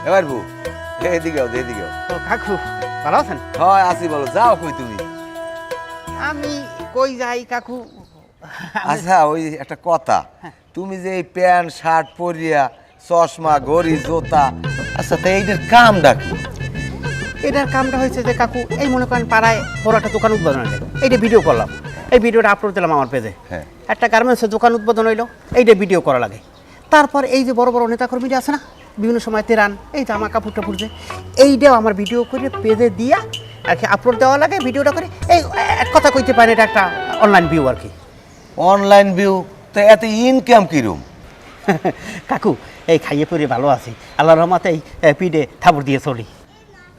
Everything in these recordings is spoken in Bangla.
এবার বউ এদিকেও এদিকেও। ও কাকু ভালো আছেন? হয় আসি, বলো যাও কই তুমি? আমি কই যাই কাকু? আচ্ছা ওই একটা কথা, তুমি যে এই প্যান্ট শার্ট পরিয়া চশমা ঘড়ি জুতা, আচ্ছা তা এইটার কামটা কি? এটার কামটা হয়েছে যে কাকু, এই মনে করেন পাড়ায় বড় একটা দোকান উদ্বোধন হইলো, এইটা ভিডিও করলাম, এই ভিডিওটা আপলোড দিলাম আমার পেজে। হ্যাঁ। একটা গার্মেন্টসের দোকান উদ্বোধন হইলো, এইটা ভিডিও করা লাগে। তারপর এই যে বড় বড় নেতাকর্মীরা আছে না, বিভিন্ন সময় তেরান এই জামা কাপড় টাপড় যে, এইটাও আমার ভিডিও করে পেজে দিয়া আর কি আপলোড দেওয়া লাগে, ভিডিওটা করে। এই এক কথা কইতে পারেন, এটা একটা অনলাইন ভিউ আর কি। Online view? তো এত ইনকাম কিরম? কাকু এই খাইয়ে পরে ভালো আছি, আল্লাহর রহমতে এই পিঠে থাবড় দিয়ে চলি।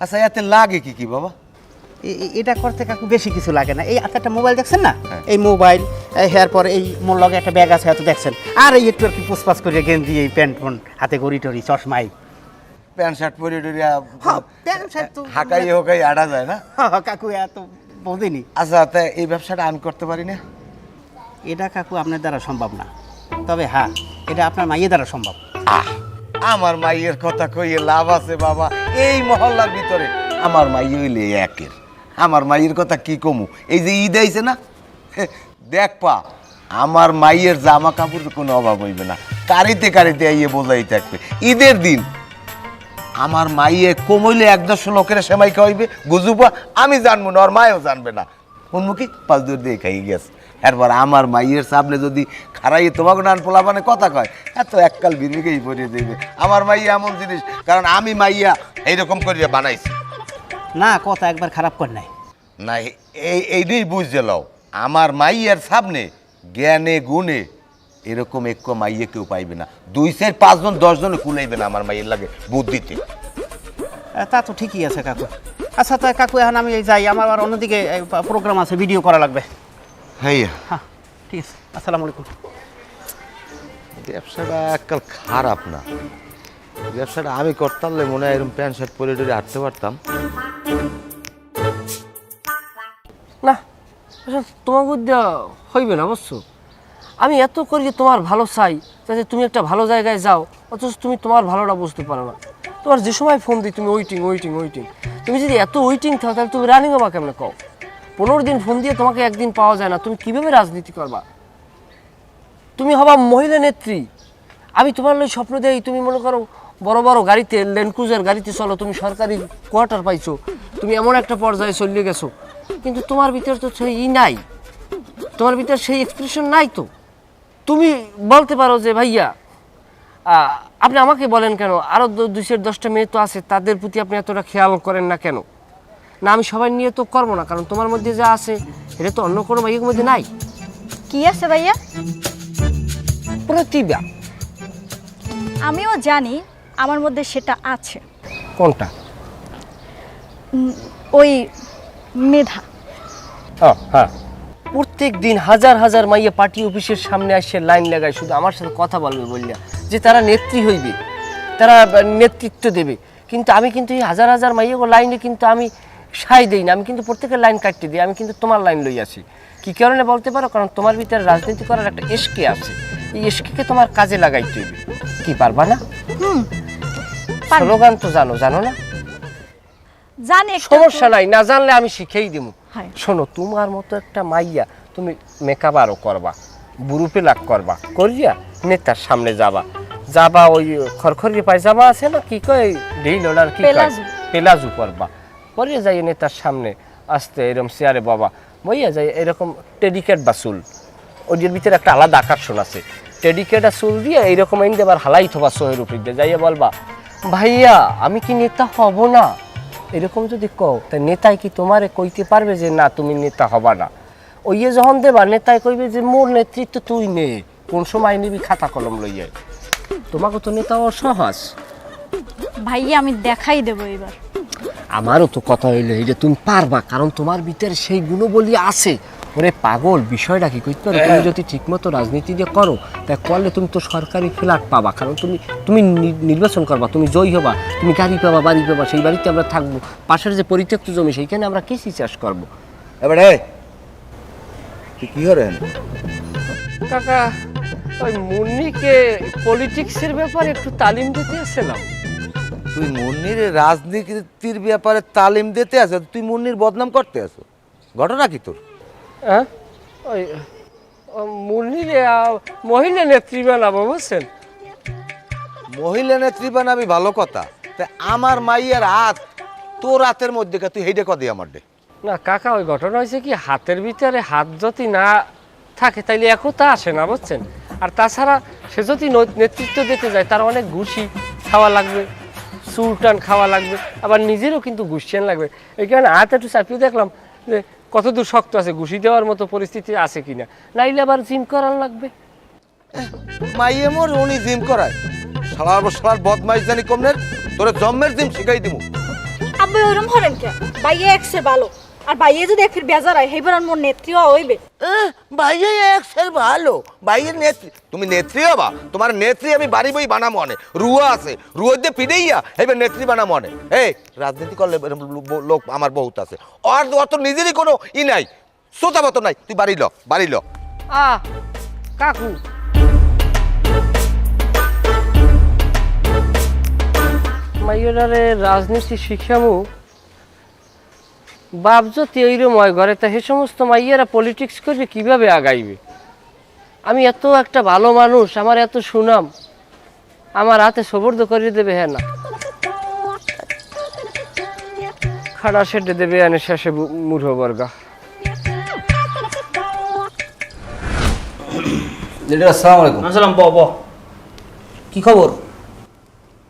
আচ্ছা এতে লাগে কি কি বাবা? এটা করতে কাকু বেশি কিছু লাগে না। এই একটা মোবাইল দেখছেন না, হ্যাঁ। এই মোবাইল এরপর এই মোর লগে একটা ব্যাগ আছে, এত দেখছেন, আর এই একটু আর কি পুষপাস করে গেঞ্জি, এই প্যান্ট ফোন, হাতে ঘড়ি টড়ি, চশমাই। প্যান্ট শার্ট পরে টরিয়া প্যান্ট শার্ট তো হাঁকাই হোকাই আড়া যায় না? কাকু এত বোঝেনি। আচ্ছা তা এই ব্যবসাটা আমি করতে পারি না? এটা কাকু আপনার দ্বারা সম্ভব না, তবে হ্যাঁ এটা আপনার মাইয়ের দ্বারা সম্ভব। আমার মাইয়ের কথা কইয়ে লাভ আছে বাবা? এই মহল্লার ভিতরে আমার মাই হইলে একের। আমার মাইয়ের কথা কি কমু? এই যে ঈদ আইছে না, দেখ পা আমার মাইয়ের জামা কাপড়ের কোনো অভাব হইবে না, কারিতে কারিতে আইয়ে বোঝাই থাকবে। ঈদের দিন আমার মাইয়ে কমইলে ১-১০ লোকের সেমাই খাওয়াইবে, গুজুবা আমি জানবো না, আর মায়েও জানবে না। উন্মুখী ৫ দূর দিয়ে খাই গেছে। এরপর আমার মাইয়ের সামনে যদি খারাইয়ে তোমাকে নান পোলাপানে কথা কয়, এত এককাল বিরিকেই পরিয়ে দেবে। আমার মাইয়া এমন জিনিস, কারণ আমি মাইয়া এইরকম করিয়া বানাইছি না, কথা একবার খারাপ কর নাই না। এইটাই বুঝতে লও, আমার মাইয়ার সামনে জ্ঞানে গুণে এরকম এক মাইয়ে কেউ পাইবে না। ২-৫ জন ১০ জনে কুলাইবে না আমার মাইয়ের লাগে বুদ্ধিতে। তা তো ঠিকই আছে কাকু। আচ্ছা তা কাকু এখন আমি যাই, আমার আর অন্যদিকে প্রোগ্রাম আছে, ভিডিও করা লাগবে। হ্যাঁ হ্যাঁ ঠিক আছে, আসসালামু আলাইকুম। ব্যবসাটা এককাল খারাপ না, ব্যবসাটা আমি করতাম মনে হয় এরকম প্যান্ট শার্ট পরে টরে হাঁটতে পারতাম না। তোমার বুদ্ধি হইবে না, বুঝছো? আমি এত করি যে তোমার ভালো চাই, যাতে তুমি একটা ভালো জায়গায় যাও, অথচ তুমি তোমার ভালোটা বুঝতে পারো না। তোমার যে সময় ফোন দিই তুমি ওয়েটিং ওয়েটিং ওয়েটিং। তুমি যদি এত ওয়েটিং থাকো তাহলে তুমি রানিং হবা কেমনে কও? 15 দিন ফোন দিয়ে তোমাকে একদিন পাওয়া যায় না, তুমি কীভাবে রাজনীতি করবা? তুমি হবা মহিলা নেত্রী। আমি তোমার লই স্বপ্ন দেই, তুমি মনে করো বড় বড় গাড়িতে, ল্যান্ড ক্রুজার গাড়িতে চলো, তুমি সরকারি কোয়ার্টার পাইছো, তুমি এমন একটা পর্যায়ে চলে গেছো, কিন্তু তোমার ভিতরে তো সেই নাই, তোমার ভিতরে সেই এক্সপ্রেশন নাই। তো তুমি বলতে পারো যে ভাইয়া আপনি আমাকে বলেন কেন, আরও 2-10টা মেয়ে তো আছে, তাদের প্রতি আপনি এতটা খেয়াল করেন না কেন? না আমি সবাই নিয়ে তো করবো না, কারণ তোমার মধ্যে যা আছে এটা তো অন্য কোনো ভাইয়ের মধ্যে নাই। কি আছে ভাইয়া? প্রতিভা। আমিও জানি আমার মধ্যে সেটা আছে। কোনটা? ওই মেধা। হ্যাঁ, প্রত্যেক দিন হাজার হাজার মাইয়া পার্টি অফিসের সামনে আসে লাইন লাগায়, শুধু আমার সাথে কথা বলবে বললিয়া যে তারা নেত্রী হইবে, তারা নেতৃত্ব দেবে। কিন্তু আমি কিন্তু এই হাজার হাজার মাইয়া লাইনে কিন্তু আমি সাই দেই না, আমি কিন্তু প্রত্যেকের লাইন কাটতে দিই। আমি কিন্তু তোমার লাইন লই আসি। কী কারণে বলতে পারো? কারণ তোমার ভিতরে রাজনীতি করার একটা এসকে আছে, এই এসকে তোমার কাজে লাগাইতে হইবে। কি পারবা না? স্লোগান তো জানো, জানো না? জানি, সমস্যা নাই, না জানলে আমি শিখেই দেবো। হ্যাঁ। শোনো, তোমার মতো একটা মাইয়া, তুমি মেকআপ আরও করবা, বুরুপে লাগ করবা, করিয়া নেতার সামনে যাবা, যাবা ওই খড়খড়ি পায়জামা আছে না, কি কয় ঢিল ওনার কি পেলাজু করবা, করিয়া যাই নেতার সামনে আসতে এরকম চেয়ারে বাবা বইয়া যাই, এরকম টেডিকেট বা চুল, ওইটার ভিতরে একটা আলাদা আকর্ষণ আছে। টেডিকেট আর চুল দিয়ে এইরকম এনে আবার হালাই থবা সোহের উপর দিয়ে যাইয়া বলবা ভাইয়া আমি কি নেতা হব না? এরকম যদি কও তা নেতাই কি তোমারে কইতে পারবে যে না তুমি নেতা হবা না? ওইয়ে যখন দেবা নেতাই কইবে যে মোর নেতৃত্ব তুই নে, কোন সময় নিবি খাতা কলম লইয়া। তোমাকে তো নেতা অসহজ। ভাইয়া আমি দেখাই দেবো এবার। আমারও তো কথা হইলো এই যে তুমি পারবা, কারণ তোমার ভিতরে সেই গুণবলী আছে। ওরে পাগল, বিষয়টা কি কইতে পারো? তুমি যদি ঠিকমতো রাজনীতি দিয়ে করো তাই করলে তুমি তো সরকারি ফ্ল্যাট পাবা, কারণ তুমি নির্বাচন করবা, তুমি জয়ী হবা, তুমি গাড়ি পাবা, বাড়ি পাবা, সেই বাড়িতে আমরা থাকবো। পাশের যে পরিত্যক্ত জমি সেইখানে আমরা কৃষি চাষ করবো। এবারে কি করেন কাকা? ওই মুন্নিকে পলিটিক্সের ব্যাপারে একটু তালিম দিতে এসেছিলাম। তুই মুন্নির রাজনীতির ব্যাপারে তালিম দিতে আছো, তুই মুন্নির বদনাম করতে আছো, ঘটনা কি তোর? হ্যাঁ ওই মুন্নিরে মহিলা নেত্রী বানাবো বুঝছেন। মহিলা নেত্রী বানাবি ভালো কথা, তা আমার মাইয়ার হাত তোর হাতের মধ্যে তুই হেইডে কদি আমার ডে। না কাকা, ওই ঘটনা হয়েছে কি, হাতের ভিতরে হাত যদি না থাকে তাইলে একতা আসে না বুঝছেন। আর তাছাড়া সে যদি নেতৃত্ব দিতে যায় তার অনেক ঘুষি খাওয়া লাগবে, সুলটান খাওয়া লাগবে, আবার নিজেরও কিন্তু ঘুষিয়ান লাগবে। এই কারণে হাত একটু চাপিয়ে দেখলাম যে কতদূর শক্ত আছে, ঘুষি দেওয়ার মতো পরিস্থিতি আছে কিনা, নাইলে আবার জিম করার লাগবে। মাইয়ে মোর উনি জিম করায়, সালার বদমাইশ জানি কমনের, তোরে জম্মের জিম শিখাই দিমু। আব্বা ওরম হরেন কে? বাইয়ে একসে ভালো, আর বাইয়ে যদি একফির বেজার হয় হেবার মোর নেত্রী হইবে। বাইরে একসের ভালো, বাইরের নেত্রী, তুমি নেত্রী হবা, তোমার নেত্রী আমি বাড়ি বই বানামো অনে, রুয়া আছে, রুয়া দিয়ে পিড়েইয়া এবার নেত্রী বানামো অনে। এই রাজনীতি করলে লোক আমার বহুত আছে, আর অত নিজেরই কোনো নাই, শ্রোতা মতো নাই, তুই বাড়ি ল। কাকু মাইয়ারে রাজনীতি শিখামু বাপ যদি ওইরম হয় ঘরে, তা সে সমস্ত মাইয়ারা পলিটিক্স করে কিভাবে আগাইবে? আমি এত একটা ভালো মানুষ, আমার এত সুনাম, আমার হাতে সবর্দ করে দেবে? হ্যাঁ না, খাড়া সেটে দেবে এনে শেষে মূর্খ বর্গা। আসসালামু আলাইকুম। আসসালাম। কি খবর?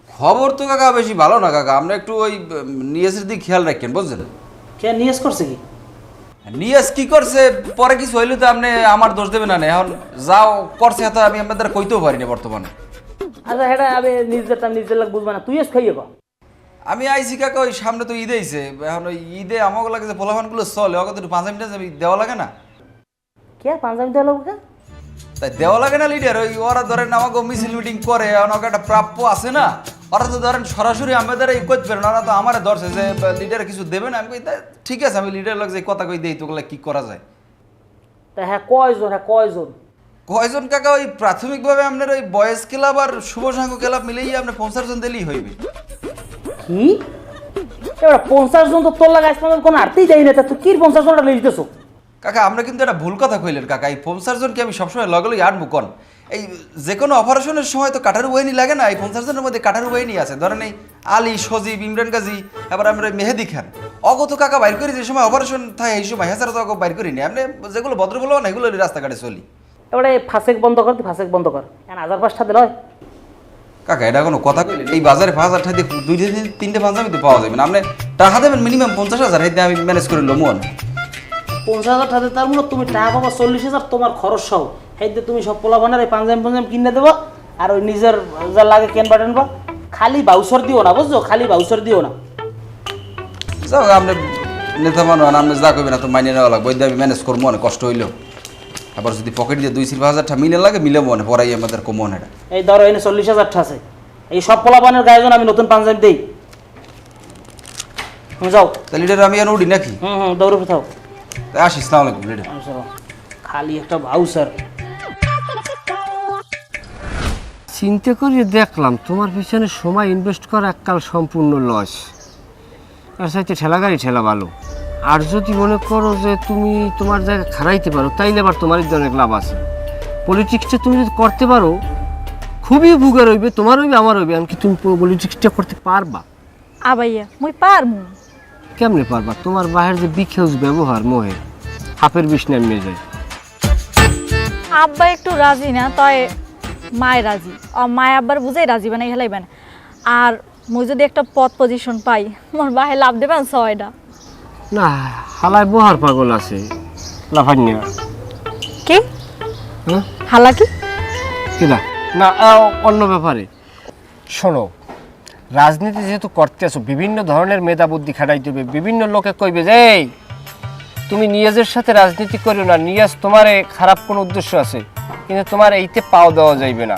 খবর তো কাকা বেশি ভালো না কাকা, আমরা একটু ওই নিয়াজের দিকে খেয়াল রাখেন বুঝছেন। কে নিয়াজ করছে কি? নিয়াজ কি করছে পরে কিছু হইলে তো আপনি আমার দোষ দেবেন না, এখন যাও করছে তো আমি আপনাদের কইতেও পারি না বর্তমানে। আচ্ছা হেটা আমি নিজের লাগ বুঝবা না, তুই এস খাইয়ে কর। আমি আইসি কাকা, ওই সামনে তো ঈদ আইছে, এখন ওই ঈদে আমাকে লাগে যে পোলাপানগুলো চলে ওকে তো একটু পাঁচ মিনিট দেওয়া লাগে না? কে পাঞ্জাবি দেওয়া লোক? তাই দেওয়া লাগে না লিডার, ওই ওরা ধরেন আমাকে মিছিল মিটিং করে, এখন ওকে একটা প্রাপ্য আছে না, ওরা তো ধরেন সরাসরি আমাদের এই করতে পারে না, ওরা তো আমার ধরছে যে লিডার কিছু দেবে না। আমি কই ঠিক আছে, আমি লিডার লাগছে কথা কই দেই, তোগুলা কি করা যায়? তা হ্যাঁ কয়জন? কয়জন কাকা, ওই প্রাথমিকভাবে আপনার ওই বয়েজ ক্লাব আর শুভ সংঘ ক্লাব মিলেই আপনি 50 জন দিলেই হইবে। কি এবার 50 জন তো তোর লাগা আসলে কোনো আরতেই যাই না, তা তুই কি 50 জনটা লিস্ট দিছো? কাকা আমরা কিন্তু একটা ভুল কথা কইলেন কাকা, এই 50 জনকে আমি সবসময় লগে লগে আনবো কোন, এই যে কোনো অপারেশনের সময় তো কাটার ওয়াইনি লাগে না, এই 50 জনের মধ্যে কাটার ওয়াইনি আছে, ধরেন এই আলী, সজীব, ইমরান গাজী, আবার আমরা মেহেদি খান, অগত কাকা বাইর করি যে সময় অপারেশন থাকে এই সময়, হ্যাঁ তো অগ বাইর করি নি, আপনি যেগুলো ভদ্র বলবো না এগুলো রাস্তাঘাটে চলি। এবারে ফাঁসেক বন্ধ কর, তুই ফাঁসেক বন্ধ কর, এখন 1000-5টা দিল। কাকা এটা কোনো কথা কইলেন? এই বাজারে 5000 টাকা দিয়ে 2-3টে পাঞ্জাবি তো পাওয়া যাবে না, আপনি টাকা দেবেন মিনিমাম 50,000, হাইতে আমি ম্যানেজ করে লমু। 50,000 টাকা তার মূলত তুমি টাকা পাবা 40,000 তোমার খরচ সহ, হাইতে তুমি সব পোলা বানার এই পাঞ্জাবি কিনে দেবো, আর ওই নিজের যা লাগে কেনবা টেনবা, খালি বাউসার দিও না বুঝছো, খালি বাউসার দিও না। যাও আপনি নেতা মানুষ, আপনি যা কইবেন না তো মাইনে নেওয়া লাগবে, আমি ম্যানেজ করবো, অনেক কষ্ট হইলেও। আবার যদি পকেট দিয়ে 2-4,000 টাকা মিলে লাগে মিলে মনে পড়াই আমাদের কমন। এটা এই ধরো এনে 40,000 টাকা আছে, এই সব পোলাপানের গায়ে আমি নতুন পাঞ্জাবি দেই। যাও তাহলে লিডার আমি আর উঠি নাকি? দৌড়ে কোথাও আসি। আসসালামু আলাইকুম লিডার। খালি একটা ভাউসার। চিন্তা করে দেখলাম তোমার পিছনে সময় ইনভেস্ট করা এককাল সম্পূর্ণ লস, আর সাথে ঠেলা গাড়ি ঠেলা ভালো। আর যদি মনে করো যে তুমি তোমার জায়গায় খারাইতে পারো তাইলে আবার তোমার অনেক লাভ আছে। পলিটিক্সটা তুমি যদি করতে পারো খুবই ভুগে রইবে, তোমার হইবে আমার হইবে, এমনকি তুমি পলিটিক্সটা করতে পারবা। আবাইয়া মুই পারমু। কেমনে পারবা? তোমার বাহির যে বিখেউজ ব্যবহার মোহে হাফের বিষ নামিয়ে যায়। আব্বা একটু রাজি না, তাই মায় রাজি, মায় আব্বার বুঝাই রাজি বানাই হেলাইবেন। আর মুই যদি একটা পদ পজিশন পাই মোর বাহে লাভ দেবেন 6টা। না হালায় বহার পাগল আছে লাফানিয়া। কি হ্যাঁ হালা কি? কিনা না অন্য ব্যাপারে শোনো, রাজনীতি যেহেতু করতে আসো বিভিন্ন ধরনের মেধা বুদ্ধি খাটাইতে হবে, বিভিন্ন লোকে কইবে যে এই তুমি নিয়াজের সাথে রাজনীতি করিও না, নিয়াজ তোমার খারাপ কোনো উদ্দেশ্য আছে, কিন্তু তোমার এইতে পাও দেওয়া যাইবে না।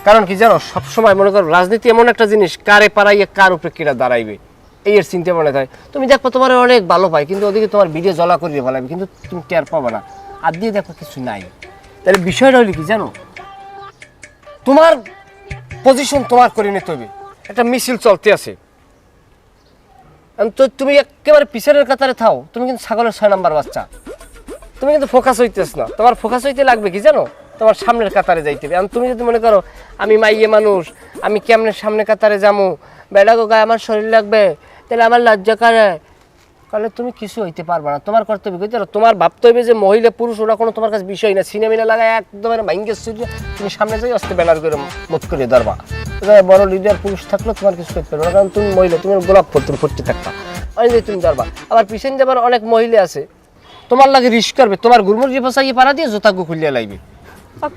কারণ কি জানো, সবসময় মনে করো রাজনীতি এমন একটা জিনিস, কারে পারাইয়ে কার উপরে কিরা দাঁড়াইবে এই এর চিন্তা মনে হয়। তুমি দেখো তোমার অনেক ভালো পাই, কিন্তু ওদিকে তোমার ভিডিও জ্বলা করিয়ে ভালো, কিন্তু তুমি টের পাবে না, আর দিয়ে দেখো কিছু নাই। তাহলে বিষয়টা হলো কি জানো, তোমার পজিশন তোমার করে নিতে হবে। একটা মিছিল চলতে আছে, তো তুমি একেবারে পিছনের কাতারে থাও, তুমি কিন্তু ছাগলের 6 নাম্বার বাচ্চা, তুমি কিন্তু ফোকাস হইতেছ না। তোমার ফোকাস হইতে লাগবে কি জানো, তোমার সামনের কাতারে যাইতে হবে। তুমি যদি মনে করো আমি মাইয়ে মানুষ, আমি কেমনে সামনে কাতারে যাবো, বেড়া গো গায়ে আমার শরীর লাগবে, তাহলে আমার লজ্জা করে, তাহলে তুমি কিছু হইতে পারবে না। তোমার কর্তব্য কি জানো, তোমার ভাবতে হবে যে মহিলা পুরুষ ওরা কোনো তোমার কাছে বিষয় না। সিনেমিনা লাগায় একদম ভাঙ্গে সুরিয়ে তুমি সামনে যাই আসতে ব্যানার করে মুখ করে ধরবা। বড় লিডার পুরুষ থাকলেও তোমার কিছু করতে পারবে না, কারণ তুমি মহিলা, তুমি গোলাপ ফুল তুমি ফুটতে থাকবা, অনেক তুমি ধরবা। আবার পিছনে যাবার অনেক মহিলা আছে, তোমার লাগে রিস্ক করবে, তোমার গুরমুরগি ফসাইয়ে পাড়া দিয়ে জোতাগু খুলিয়ে লাগবে।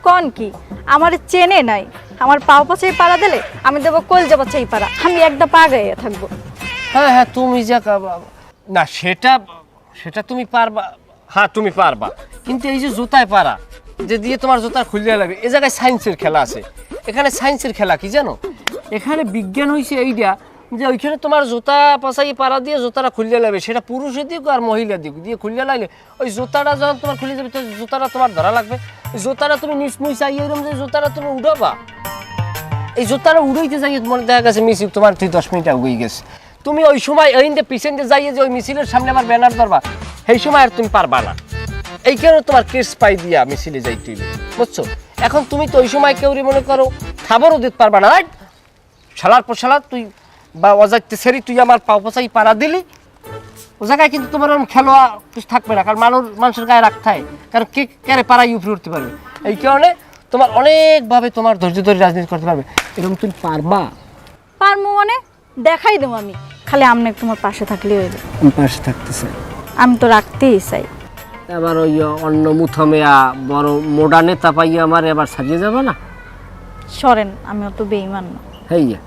কন কি আমার চেনে নাই, আমার পাও পাচাই পাড়া দিলে আমি দেবো কলজা পাচাই পাড়া, আমি একটা পা গাইয়া থাকবো। হ্যাঁ হ্যাঁ, তুমি যা না সেটা তুমি পারবা, হ্যাঁ তুমি পারবা, কিন্তু এই যে জুতায় পারা যে দিয়ে তোমার জুতা খুলিয়ে লাগবে, এ জায়গায় সায়েন্সের খেলা আছে। এখানে সায়েন্সের খেলা কি জানো, এখানে বিজ্ঞান হয়েছে এইটা যে ওইখানে তোমার জুতা পাশাই পাড়া দিয়ে জুতাটা খুলিয়ে লাগবে, সেটা পুরুষের দিক আর মহিলার দিক দিয়ে খুলিয়ে লাগলে ওই জুতাটা যখন তোমার খুলে যাবে, তো জুতাটা তোমার ধরা লাগবে। ওই জুতাটা তুমি নিচমুই চাই এরকম যে জুতাটা তুমি উঠাবা, এই জুতাটা উড়াইতে যাই মনে দেখা গেছে মিছিল তোমার 10 মিনিট উড়ে গেছে। তুমি ওই সময় ওই পিছন দিয়ে যাইয়ে যে ওই মিছিলের সামনে আবার ব্যানার ধরবা, সেই সময় আর তুমি পারবা না। এই কারণে তোমার কেস পাই দিয়া মিছিলে যাইতে হইবে, বুঝছো? এখন তুমি তো ওই সময় কেউ মনে করো খাবারও দিতে পারবা না, শালার পর শালা তুই বা অজাইতে সেরি তুই আমার পাও পচাই পাড়া দিলি, ও জায়গায় কিন্তু তোমার খেলোয়া কিছু থাকবে না, কারণ মানুষের গায়ে রাখতে হয়, কারণ কে কারে পাড়াই উপরে উঠতে পারবে। এই কারণে তোমার অনেকভাবে তোমার ধৈর্য ধরে রাজনীতি করতে পারবে, এরকম তুমি পারবা? পারমু মানে দেখাই দেবো আমি, খালি আমনে তোমার পাশে থাকলেই হইবে। আমি পাশে থাকতেছে, আমি তো রাখতেই চাই। এবার ওই অন্য মুথমেয়া বড় মোডা নেতা পাইয়া আমার এবার সাজিয়ে যাবে না। সরেন, আমি অত বেইমান না। হেইয়া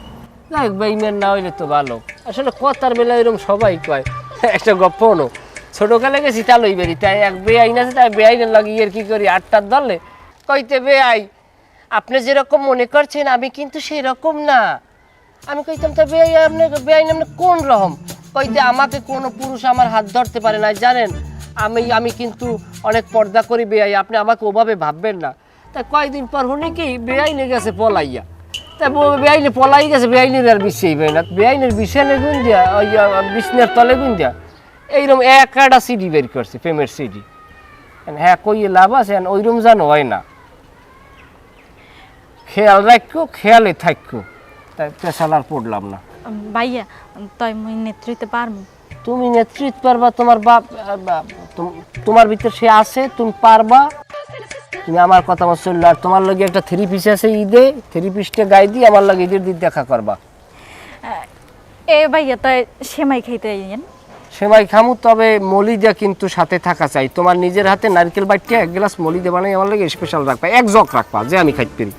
যাই বেইমান না হইলে তো ভালো। আসলে কথার বেলা এরকম সবাই কয়, একটা গপ্প হলো, ছোটকালে গেছি তালই বেরি, তাই এক বেআইন আছে, তাই বেআইনের লাগিয়ে আর কি করি 8টার ধরলে কইতে বেআই আপনি যেরকম মনে করছেন আমি কিন্তু সেই রকম না। আমি কইতাম তা বেআই আপনি বেআইন আপনি কোন রকম? কইতে আমাকে কোনো পুরুষ আমার হাত ধরতে পারে না, জানেন আমি কিন্তু অনেক পর্দা করি বেআই, আপনি আমাকে ওভাবে ভাববেন না। তা কয়েকদিন পর শুনি কি বেআইনে গেছে পলাইয়া, তা বেআইনে পলাই গেছে, বেআইনের আর বিষয়ই না, বেআইনের বিছানের গুণ দিয়া ওই বিছনের তলে গুণ দিয়া এইরকম একটা সিডি বের করছে, প্রেমের সিডি। হ্যাঁ কইয়ে লাভ আছে, ওইরকম যেন হয় না, খেয়াল রাখো, খেয়ালে থাকো, তাই পেশাল আর পড়লাম না। ভাইয়া তাই মুই নেতৃত্বে পারমু। তুমি নেতৃত্ব পারবা, তোমার বাপ তোমার ভিতর সে আছে, তুমি পারবা। তুমি আমার কথা মতো চললে, আর তোমার লগে একটা থেরাপিস্ট আছে ঈদে, থেরাপিস্টে গাই দিয়ে আমার লগে ঈদের দিন দেখা করবা। এ ভাইয়া তাই সেমাই খাইতে আইয়েন। সেমাই খামু, তবে মলিদা কিন্তু সাথে থাকা চাই। তোমার নিজের হাতে নারকেল বাইটে 1 গ্লাস মলিদা বানাই আমার লাগে স্পেশাল রাখবা, 1 জগ রাখবা, যে আমি খাইতে পারি।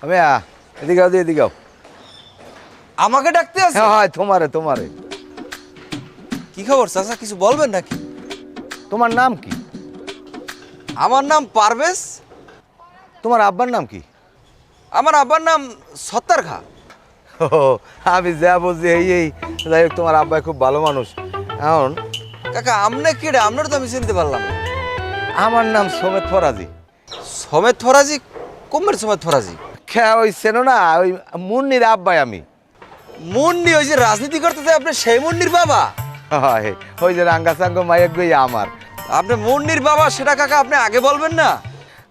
আমি এদিকে আও, এদিকে আও। আমাকে ডাকতে আছে? হ্যাঁ হয়, তোমারে। কি খবর চাচা, কিছু বলবেন নাকি? তোমার নাম কি? আমার নাম পারভেজ। তোমার আব্বার নাম কি? আমার আব্বার নাম সত্তার খা। ও, আমি যা বুঝি এই যাই হোক, তোমার আব্বা খুব ভালো মানুষ। এখন কাকা আমনে কেডা? আপনার তো আমি চিনতে পারলাম না। আমার নাম সমেত ফরাজি। সমেত ফরাজি? কোমের সমেত ফরাজি? খেয়া ওই চেনো না, ওই মুন্নির আব্বাই আমি। মুন্নি ওই যে রাজনীতি করতে চাই, আপনি সেই মুন্নির বাবা? হয়, ওই যে রাঙ্গা সাঙ্গ মায়ের গই আমার। আপনি মুন্নির বাবা, সেটা কাকা আপনি আগে বলবেন না?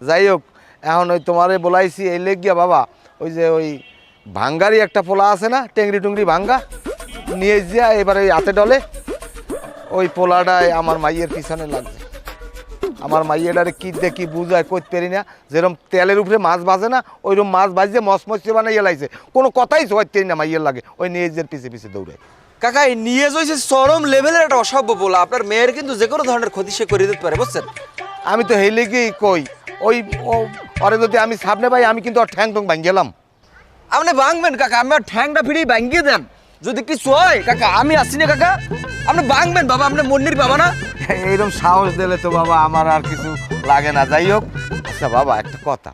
যাই হোক, এখন ওই তোমারে বলাইছি এই লেগ গিয়া বাবা, ওই যে ওই ভাঙ্গারি একটা পোলা আছে না, টেংরি টুংরি ভাঙ্গা, নিয়ে যা এবার ওই হাতে ডলে ওই পোলাটায় আমার মাইয়ের পিছনে লাগছে। আমার মাইয়েটারে কি দেখি বুঝায় কইতে পারি না, যেরকম তেলের উপরে মাছ ভাজে না, ওইরকম মাছ ভাজছে মসমসে বানাইয়া লাগছে, কোনো কথাই সইতে পারি না মাইয়ের লাগে, ওই নিয়েজের পিছে পিছে দৌড়ায়। কাকা এই নিয়ে যাইছে চরম লেভেলের একটা অসভ্য বলা। আপনার মেয়ের কিন্তু যে কোনো ধরনের ক্ষতি সে করে দিতে পারে, বুঝছেন? আমি তো হেলে গিয়েই কই, ওই ওরে যদি আমি সামনে পাই আমি কিন্তু ওর ঠ্যাং টং ভাঙ গেলাম। আপনি ভাঙবেন কাকা, আমার ঠ্যাংটা ফিরিয়ে ভাঙিয়ে দেন যদি কিছু হয়। কাকা আমি আসছি না কাকা, আপনি ভাঙবেন বাবা, আপনি মুন্নির বাবা না? এইরকম সাহস দিলে তো বাবা আমার আর কিছু লাগে না। যাই হোক, আচ্ছা বাবা একটা কথা,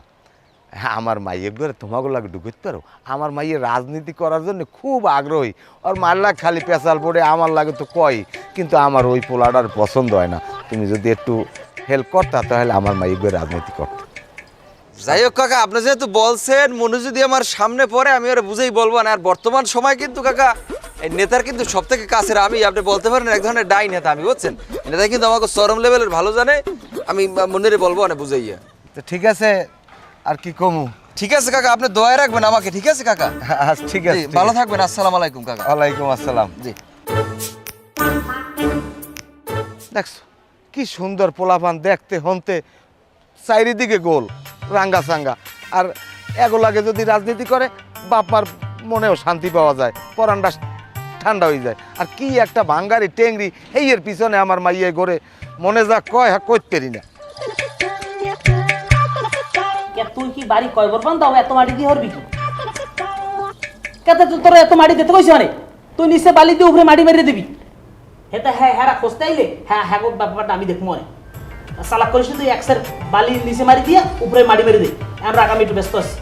হ্যাঁ আমার মাইয়ের ঘরে তোমাকে লাগে ঢুকতে পারো? আমার মাইয়ের রাজনীতি করার জন্য খুব আগ্রহী, ওর মাল্লা খালি পেঁচাল পড়ে আমার লাগে তো কয়, কিন্তু আমার ওই পোলাটার পছন্দ হয় না। তুমি যদি একটু হেল্প করতা তাহলে আমার মাইয়ের ঘরে রাজনীতি করতে। যাই হোক কাকা, আপনি যেহেতু বলছেন, মনে যদি আমার সামনে পড়ে আমি ওরা বুঝেই বলবো না। আর বর্তমান সময় কিন্তু কাকা এই নেতার কিন্তু সব থেকে কাছের আমি, আপনি বলতে পারেন এক ধরনের ডাই নেতা আমি, বুঝছেন? নেতা কিন্তু আমাকে চরম লেভেলের ভালো জানে, আমি মনে বলবো না বুঝাইয়া। তো ঠিক আছে, আর কি কমু? ঠিক আছে কাকা, আপনি দোয়ায় রাখবেন আমাকে, ঠিক আছে কাকা? আচ্ছা, ঠিক আছে, জি, ভালো থাকবেন। আসসালামু আলাইকুম কাকা। ওয়ালাইকুম আসসালাম। জি। দেখছো কি সুন্দর পোলাপান, দেখতে হনতে চারিদিকে গোল রাঙ্গা সাঙ্গা। আর এগুলাকে যদি রাজনীতি করে বাপার মনেও শান্তি পাওয়া যায়, পরানটা ঠান্ডা হয়ে যায়। আর কি একটা ভাঙ্গারি টেংরি, এই এর পিছনে আমার মাইয়ে গড়ে, মনে যা কয় কইতে পারি না। তুই কি বাড়ি কয়বার পান তাও এত মাটি দিয়ে হরবি কি? কেতে তোর এত মাটি দিতে কইছ মানে? তুই নিচে বালি দিয়ে উপরে মাটি মেরে দিবি। হেতা হ্যাঁ হ্যাঁ খোঁজতে আইলে হ্যাঁ হ্যাঁ ব্যাপারটা আমি দেখবো মনে। সালাক করিস তুই একসের বালি নিচে মারি দিয়া উপরে মাটি মেরে দে। আমরা আগামী একটু ব্যস্ত আছি।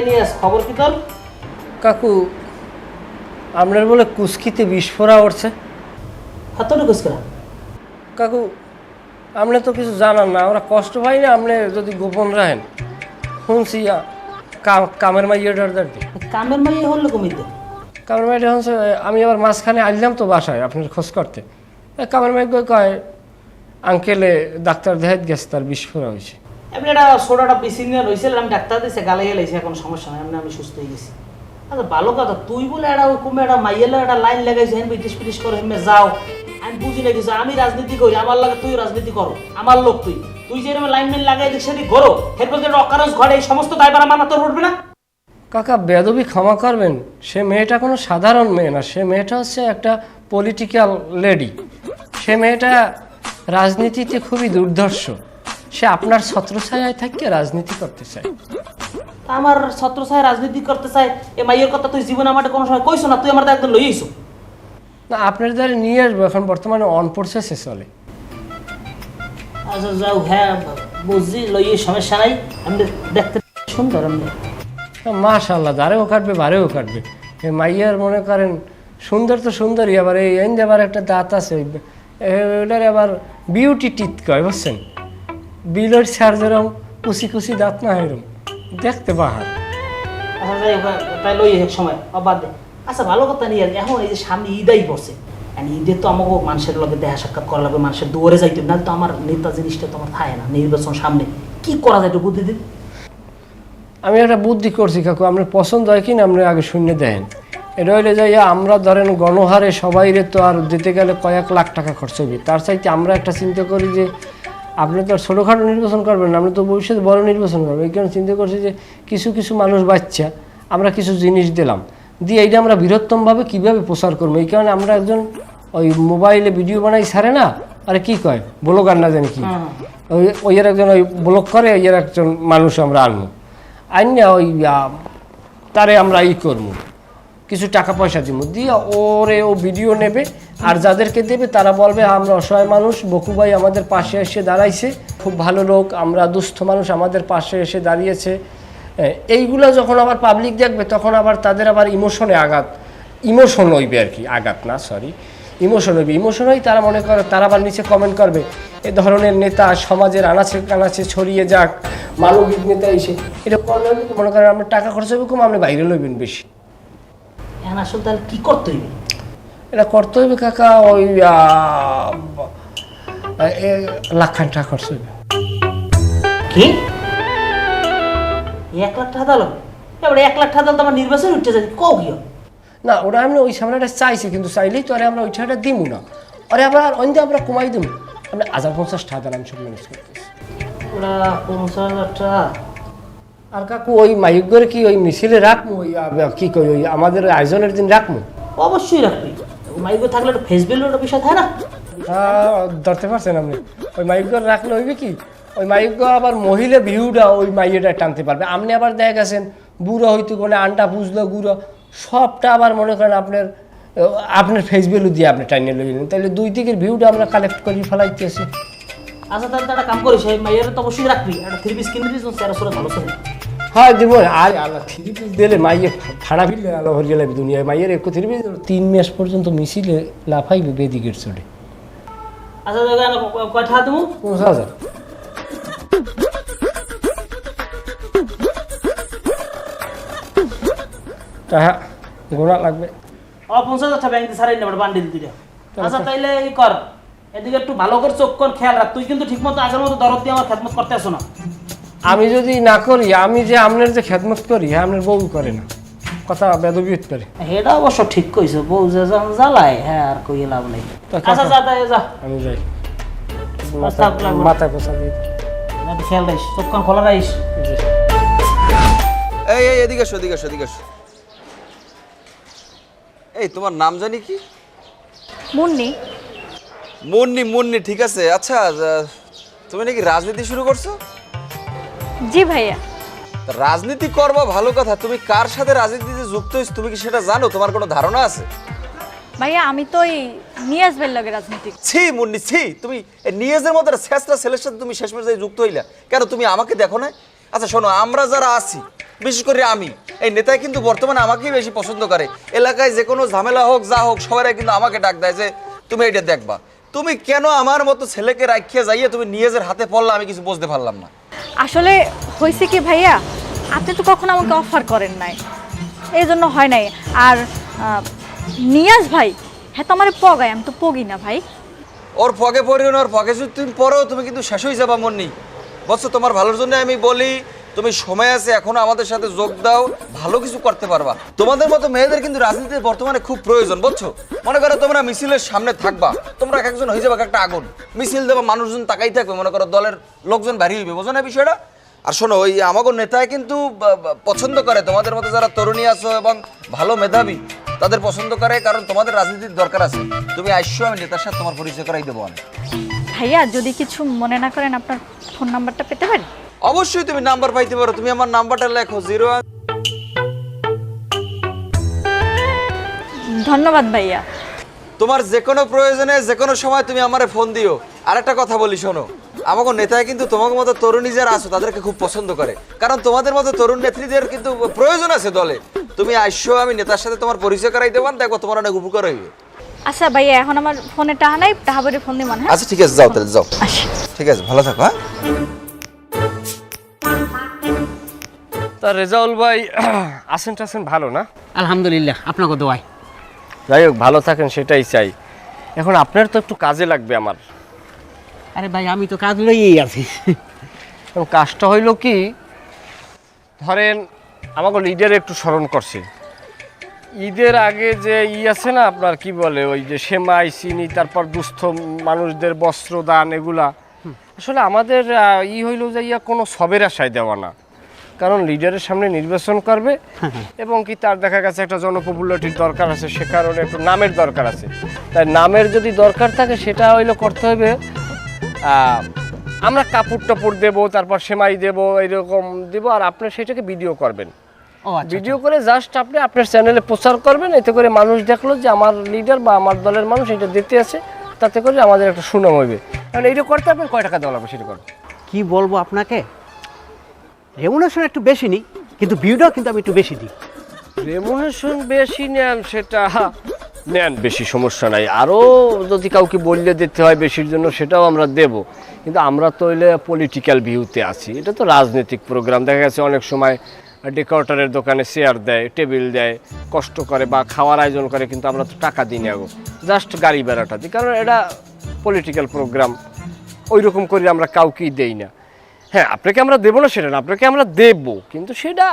নিয়ে খবর কি তোর? কাকু, আপনার বলে কুস্কিতে বিস্ফোরা উঠছে। হাতটা কুচ করা কাকু, আপনি তো কিছু জানান না, আমরা কষ্ট পাই না আপনি যদি গোপন রাখেন। শুনছি কামের মাইয়ের ডার দি কামের মাইয়ে হল কমিতে কামের মাইটা হচ্ছে, আমি আবার মাঝখানে আসলাম তো বাসায় আপনার খোঁজ করতে। কামের মাই কয় আঙ্কেলে ডাক্তার দেখাইতে গেছে, তার বিস্ফোরা হয়েছে। এমনি একটা সোডাটা পিছিয়ে নিয়ে রয়েছিল, আমি ডাক্তার দিয়েছে গালে গেলেছি, এখন সমস্যা নাই, এমনি আমি সুস্থ হয়ে গেছি। আচ্ছা ভালো কথা, তুই বলে একটা কমে একটা মাইয়েলে একটা লাইন লাগাইছে, হেন ব্রিটিশ ফিটিশ করে হেমে যাও। আমি বুঝি না কিছু, আমি রাজনীতি করি, আমার লাগে তুই রাজনীতি করো, আমার লোক তুই তুই যেরকম লাইন মেন লাগাই দিক সেদিক করো, এরপর যেন অকারণ ঘটে, এই সমস্ত দায়ভার আমার তোর উঠবে না। কাকা বেদবি ক্ষমা করবেন, সে মেয়েটা কোনো সাধারণ মেয়ে না, সে মেয়েটা হচ্ছে একটা পলিটিক্যাল লেডি। সে মেয়েটা রাজনীতিতে খুবই দুর্ধর্ষ, সে আপনার ছত্রছায়ায় থেকে রাজনীতি করতে চায়। আমার ছত্রছায়া রাজনীতি করতে চায়, এ মাইয়ের কথা তুই জীবনে আমার কোনো সময় কইছো না, তুই আমার একদম লই আইছো না, আপনার দ্বারা নিয়ে আসবো, এখন বর্তমানে অন প্রসেসে চলে। আচ্ছা যাও, হ্যাঁ বুঝছি, লই সমস্যা নাই, আমি দেখতে সুন্দর। আমি মাশাআল্লাহ, দাঁড়েও কাটবে বারেও কাটবে। এই মাইয়ার মনে করেন সুন্দর তো সুন্দরই, আবার এই আবার একটা দাঁত আছে, ওটার আবার বিউটি টিথ কয়, বুঝছেন? বিলের ছাড় যেরম কুচি কুচি দাঁত না এরম দেখতে বাহার। আচ্ছা যাই হোক, তাই লই এক সময় বাদ দে। আচ্ছা ভালো কথা নিয়ে এখন এই যে সামনে ঈদাই পড়ছে, ঈদের তো আমাকে মানুষের লগে দেখা সাক্ষাৎ করা লাগবে, মানুষের দুয়ারে যাইতে না, তো আমার নেতা জিনিসটা তো আমার থাকে না। নির্বাচন সামনে কি করা যায় একটু বুদ্ধি দিন। আমি একটা বুদ্ধি করছি কাকু, আপনার পছন্দ হয় কি না আপনি আগে শূন্য দেন। এটা হইলে যাই, আমরা ধরেন গণহারে সবাইরে তো আর দিতে গেলে কয়েক লাখ টাকা খরচ হবে, তার চাইতে আমরা একটা চিন্তা করি যে আপনি তো আর ছোটোখাটো নির্বাচন করবেন না, আপনি তো ভবিষ্যতে বড় নির্বাচন করবেন। এই কারণে চিন্তা করছি যে কিছু কিছু মানুষ বাচ্চা আমরা কিছু জিনিস দিলাম, দিয়ে এইটা আমরা বৃহত্তমভাবে কীভাবে প্রচার করবো। এই কারণে আমরা একজন ওই মোবাইলে ভিডিও বানাই ছাড়ে না, আরে কি কয় ব্লগার না জানি কি, ওই এর একজন ওই ব্লগ করে, ওই এর একজন মানুষ আমরা আনবো, আইনা ওই তারে আমরা করবো, কিছু টাকা পয়সা দিব, দিয়ে ওরে ও ভিডিও নেবে, আর যাদেরকে দেবে তারা বলবে আমরা অসহায় মানুষ, বকু ভাই আমাদের পাশে এসে দাঁড়াইছে, খুব ভালো লোক, আমরা দুস্থ মানুষ, আমাদের পাশে এসে দাঁড়িয়েছে। এইগুলো যখন আবার পাবলিক দেখবে, তখন আবার তাদের আবার ইমোশন হইবে আর কি, আঘাত না সরি, ইমোশন হইবে। ইমোশন হই তারা মনে করে, তারা আবার নিচে কমেন্ট করবে এ ধরনের নেতা সমাজের আনাচে কানাচে ছড়িয়ে যাক, মানবিক নেতা এসে, এটা করলে মনে করেন আপনার টাকা খরচ হবে কম, আপনি বাইরে লইবেন বেশি। এখন আসলে তাহলে কি করতে হইবে? এটা করতে হইবে কাকা, ওই লাখ টাকা খরচ হইবে। কি 1 লাখ টাকা দিল? এবারে 1 লাখ টাকা দিল তো আমার নির্বাচন উঠতে যাচ্ছে, কও কি না, ওরা আমরা ওই সামনেটা চাইছি, কিন্তু চাইলেই তো আরে আমরা ওই টাকাটা দিব না, আরে আমরা অন্য আমরা কমাই দিব, আপনি 1050 টাকা দেন, আমি সব ম্যানেজ করতেছি। ওরা 50,000 টাকা। আর কাকু ওই মাইকগরে কি ওই মিছিলে রাখবো, ওই কি কই ওই আমাদের আয়োজনের দিন রাখবো? অবশ্যই রাখবি, মাইকো থাকলে একটা ফেস ভ্যালুর বিষয় থাকে না। ধরতে পারছেন আপনি, ওই মাইকগর রাখলে হইবে কি, ওই মাইকগো আবার মহিলা ভিউটা ওই মাইয়েটা টানতে পারবে। আপনি আবার দেখা গেছেন বুড়ো হইতে কোনো আন্ডা পুজলো গুঁড়ো সবটা আবার মনে করেন আপনার ফেস ভ্যালু দিয়ে আপনি টাইনে লই নিলেন, তাহলে দুই দিকের ভিউটা আমরা কালেক্ট করি ফেলাইতেছি। আচ্ছা তাহলে একটা কাম করিস, এই মাইয়ের তো অবশ্যই রাখবি, একটা 3 পিস কিনে দিস, চেরা সুরা ভালো চলে। হয় দিব, আর আল্লাহ 3 পিস দিলে মাইয়ে ফাড়া ফিরলে আল্লাহ হরিয়ে লাগবে দুনিয়ায়, মাইয়ের 3 পিস 3 মাস পর্যন্ত মিছিলে লাফাইবে বেদিকের চড়ে। আচ্ছা কয়টা দেবো? 50,000। হ্যাঁ গোনা লাগবে। 50,000 টাকা ব্যাংক দিয়ে ছাড়াই নেবে বান্ডিল দুইটা। আচ্ছা তাইলে এই কর, এদিকে একটু ভালো করে চোখ কোন খেয়াল রাখ। তুই কিন্তু ঠিকমতো আগের মতো দরদ দিয়ে আমার খেদমত করতে আসো না। আমি যদি না করি, আমি যে আপনার যে খেদমত করি, হ্যাঁ আপনার বউ করে না, কথা বেদবিয়ত করে। এটা অবশ্য ঠিক কইছো, বউ যে যখন জ্বালায়, হ্যাঁ আর কইয়ে লাভ নেই। তো আচ্ছা যা তাই যা, আমি যাই, প্রস্তাব লাগবে। মাথায় পোষা দিই। একটু খেয়াল রাখিস, চোখ কান খোলা রাখিস। এই এই এদিকে এসো, এদিকে এসো, এদিকে এসো। এই তোমার নাম জানি কি? মুন্নি। মুন্নি, মুন্নি, ঠিক আছে। আচ্ছা তুমি নাকি রাজনীতি শুরু করছো? জি ভাইয়া। তা রাজনীতি করবা ভালো কথা, তুমি কার সাথে রাজনীতিতে যুক্ত হইছো তুমি কি সেটা জানো? তোমার কোনো ধারণা আছে? ভাইয়া আমি তো এই নিয়াজ ভাইয়ের লগে রাজনীতি। ছি মুন্নি ছি, তুমি এই নিয়েজের মতো একটা ছেঁচড়া ছেলের সাথে তুমি শেষ পর্যন্ত যুক্ত হইলা কেন? তুমি আমাকে দেখো না? আচ্ছা শোনো, আমরা যারা আছি, বিশেষ করে আমি, এই নেতাই কিন্তু বর্তমানে আমাকেই বেশি পছন্দ করে। এলাকায় যে কোনো ঝামেলা হোক যা হোক সবাই কিন্তু আমাকে ডাক দেয় যে তুমি এটা দেখবা। তুমি কেন আমার মতো ছেলেকে রাখিয়া যাইয়া তুমি নিয়েজের হাতে পড়লা, আমি কিছু বুঝতে পারলাম না। আসলে হয়েছে কি ভাইয়া, আপনি তো কখনো আমাকে অফার করেন নাই, এই জন্য হয় নাই। আর নিয়াজ ভাই হ্যাঁ তো আমার পগায়, আমি তো পগি না ভাই। ওর ফগে পড়িও না, ওর ফগে যদি তুমি পড়ো তুমি কিন্তু শেষ হয়ে যাবা মুন্নি। বলছো তোমার ভালোর জন্য আমি বলি, তুমি সময় আছে এখনো আমাদের সাথে যোগ দাও, ভালো কিছু করতে পারবা। তোমাদের মতো মেয়েদের কিন্তু রাজনীতিতে বর্তমানে খুব প্রয়োজন, বুঝছো? মনে করো তোমরা মিছিলের সামনে থাকবা, তোমরা একজন হয়ে যাবে একটা আগুন, মিছিল দেবা, মানুষজন তাকাই থাকবে, মনে করো দলের লোকজন ভারী হইবে, বোঝো না বিষয়টা? আর শোনো, ওই আমাকে নেতায় কিন্তু পছন্দ করে তোমাদের মতো যারা তরুণী আছো এবং ভালো মেধাবী, তাদের পছন্দ করে, কারণ তোমাদের রাজনীতির দরকার আছে। তুমি আইসো, আমি নেতার সাথে তোমার পরিচয় করাই দেবো। ভাইয়া যদি কিছু মনে না করেন, আপনার ফোন নাম্বারটা পেতে পারি? অবশ্যই তুমি নাম্বার পাইতে পারো, তুমি আমার নাম্বারটা লেখো 01। ধন্যবাদ ভাইয়া। তোমার যে কোনো প্রয়োজনে যে কোনো সময় তুমি আমারে ফোন দিও। আর একটা কথা বলি শোনো, আমাকে নেতায় কিন্তু তোমার মতো তরুণী যারা আছো তাদেরকে খুব পছন্দ করে, কারণ তোমাদের মতো তরুণ নেত্রীদের কিন্তু প্রয়োজন আছে দলে। তুমি আইসো, আমি নেতার সাথে তোমার পরিচয় করাই দেবো, দেখো তোমার অনেক উপকার হইবে। আচ্ছা ভাইয়া, এখন আমার ফোনে টাকা নাই, টাকা ভরে ফোন দিবেন। হ্যাঁ আচ্ছা ঠিক আছে, যাও তাহলে যাও। আসি। ঠিক আছে, ভালো থাকো। হ্যাঁ তা রেজাউল ভাই আছেন টাছেন ভালো না? আলহামদুলিল্লাহ, আপনাকে দোয়াই। যাই হোক ভালো থাকেন সেটাই চাই। এখন আপনার তো একটু কাজে লাগবে আমার। আরে ভাই আমি তো কাজ লইয়েই আছি। এবং কাজটা হইল কি, ধরেন আমাকে ঈদের একটু স্মরণ করছে। ঈদের আগে যে আছে না আপনার, কি বলে, ওই যে সেমাই চিনি, তারপর দুস্থ মানুষদের বস্ত্রদান, এগুলা আসলে আমাদের হইল যে কোনো সবের আশায় দেওয়া না, কারণ লিডারের সামনে নির্বাচন করবে এবং কি তার দেখা গেছে একটা জনপপুলারিটির দরকার আছে, সে কারণে একটু নামের দরকার আছে। তাই নামের যদি দরকার থাকে সেটা হইলো করতে হবে, আমরা কাপড় টাপড় দেবো, তারপর সেমাই দেবো, এইরকম দেবো, আর আপনি সেটাকে ভিডিও করবেন। ও আচ্ছা, ভিডিও করে জাস্ট আপনি আপনার চ্যানেলে প্রচার করবেন, এতে করে মানুষ দেখলো যে আমার লিডার বা আমার দলের মানুষ এটা দিতে আছে, তাতে করে আমাদের একটা সুনাম হইবে। কারণ এইটা করতে আপনার কয় টাকা দেওয়া লাগবে সেটা করবেন। কি বলবো আপনাকে, রেমুনেশন একটু বেশি নিই, কিন্তু ভিউটাও কিন্তু আমি একটু বেশি দিই। রেমুনেশন বেশি নেন সেটা নেন, বেশি সমস্যা নাই। আরও যদি কাউকে বললে দিতে হয় বেশির জন্য সেটাও আমরা দেব, কিন্তু আমরা তো হইলে পলিটিক্যাল ভিউতে আছি, এটা তো রাজনৈতিক প্রোগ্রাম। দেখা গেছে অনেক সময় ডেকোরেটরের দোকানে চেয়ার দেয়, টেবিল দেয়, কষ্ট করে বা খাওয়ার আয়োজন করে, কিন্তু আমরা তো টাকা দিই না, জাস্ট গাড়ি ভাড়াটা দিই, কারণ এটা পলিটিক্যাল প্রোগ্রাম। ওই রকম করে আমরা কাউকেই দেই না। হ্যাঁ আপনাকে আমরা দেবো না সেটা না, আপনাকে আমরা দেবো, কিন্তু সেটা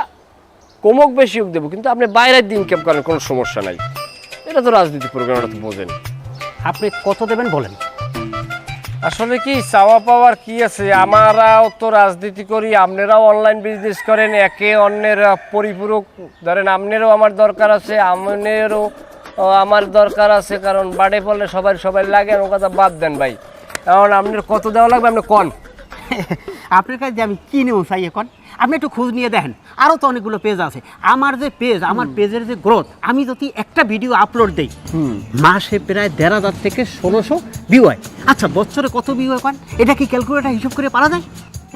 কমক বেশি হোক দেবো, কিন্তু আপনি বাইরের দিন ইনকাম করেন, কোনো সমস্যা নাই। এটা তো রাজনীতি প্রোগ্রাম, এটা তো বোঝেন। আপনি কত দেবেন বলেন। আসলে কি চাওয়া পাওয়ার কি আছে, আমরাও তো রাজনীতি করি, আপনারাও অনলাইন বিজনেস করেন, একে অন্যের পরিপূরক। ধরেন আপনারও আমার দরকার আছে, আপনারও আমার দরকার আছে, কারণ বাড়ে পড়লে সবাই লাগে। ও কথা বাদ দেন ভাই, কারণ আপনার কত দেওয়া লাগবে আপনি কন। আপনার কাছে যে আমি কী নেব চাই এখন, আপনি একটু খোঁজ নিয়ে দেখেন, আরও তো অনেকগুলো পেজ আছে। আমার যে পেজ, আমার পেজের যে গ্রোথ, আমি যদি একটা ভিডিও আপলোড দিই মাসে প্রায় 1,500 থেকে 1,600 ভিউ হয়। আচ্ছা বছরে কত ভিউ হয়, এটা কি ক্যালকুলেটার হিসাব করে পারা যায়?